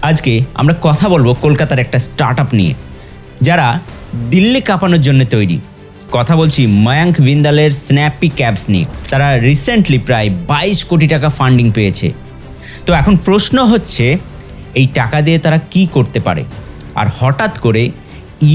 আজকে আমরা কথা বলবো কলকাতার একটা স্টার্টআপ নিয়ে, যারা দিল্লি কাঁপানোর জন্য তৈরি। কথা বলছি ময়াঙ্ক ভিন্দালের স্ন্যাপি ক্যাবস নিয়ে। তারা রিসেন্টলি প্রায় 22 কোটি টাকা ফান্ডিং পেয়েছে। তো এখন প্রশ্ন হচ্ছে, এই টাকা দিয়ে তারা কি করতে পারে, আর হঠাৎ করে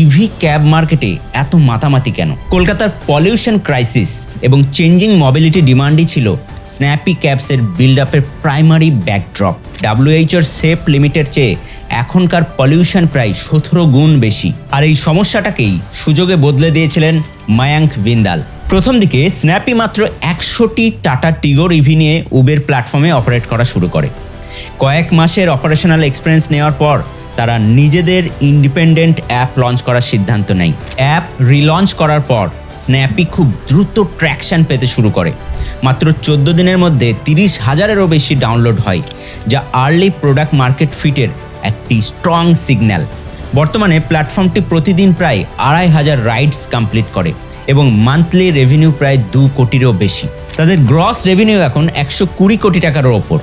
ইভি ক্যাব মার্কেটে এত মাতামাতি কেন? কলকাতার পলিউশন ক্রাইসিস এবং চেঞ্জিং মোবিলিটি ডিমান্ডই ছিল স্ন্যাপি ক্যাবসের বিল্ড আপের প্রাইমারি ব্যাকড্রপ। WHO সেফ লিমিটের চেয়ে এখনকার পলিউশন প্রায় 17 গুণ বেশি, আর এই সমস্যাটাকেই সুযোগে বদলে দিয়েছিলেন ময়াঙ্ক ভিন্দাল। প্রথম দিকে স্ন্যাপি মাত্র 100টি টাটা টিগোর ইভি নিয়ে উবের প্ল্যাটফর্মে অপারেট করা শুরু করে। কয়েক মাসের অপারেশনাল এক্সপিরিয়েন্স নেওয়ার পর তারা নিজেদের ইন্ডিপেন্ডেন্ট অ্যাপ লঞ্চ করার সিদ্ধান্ত নেয়। অ্যাপ রিলঞ্চ করার পর স্ন্যাপি খুব দ্রুত ট্র্যাকশন পেতে শুরু করে। মাত্র 14 দিনের মধ্যে 30,000-এরও বেশি ডাউনলোড হয়, যা আর্লি প্রোডাক্ট মার্কেট ফিটের একটি স্ট্রং সিগন্যাল। বর্তমানে প্ল্যাটফর্মটি প্রতিদিন প্রায় 2,500 রাইডস কমপ্লিট করে এবং মান্থলি রেভিনিউ প্রায় 2 কোটিরও বেশি। তাদের গ্রস রেভিনিউ এখন 120 কোটি টাকার ওপর।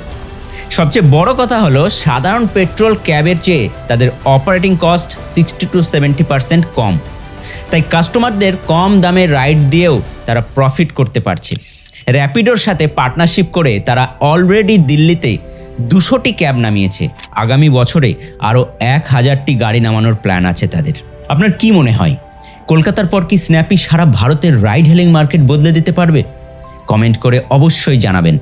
সবচেয়ে বড় কথা হলো, সাধারণ পেট্রোল ক্যাবের চেয়ে তাদের অপারেটিং কস্ট 60-70% কম। তাই কাস্টমারদের কম দামে রাইড দিয়েও তারা প্রফিট করতে পারছে। র্যাপিডোর সাথে পার্টনারশিপ করে তারা অলরেডি দিল্লিতে 200টি ক্যাব নামিয়েছে। আগামী বছরে আরও 1000টি গাড়ি নামানোর প্ল্যান আছে তাদের। আপনার কি মনে হয়, কলকাতার পর কি স্ন্যাপি সারা ভারতের রাইড হেলিং মার্কেট বদলে দিতে পারবে? কমেন্ট করে অবশ্যই জানাবেন।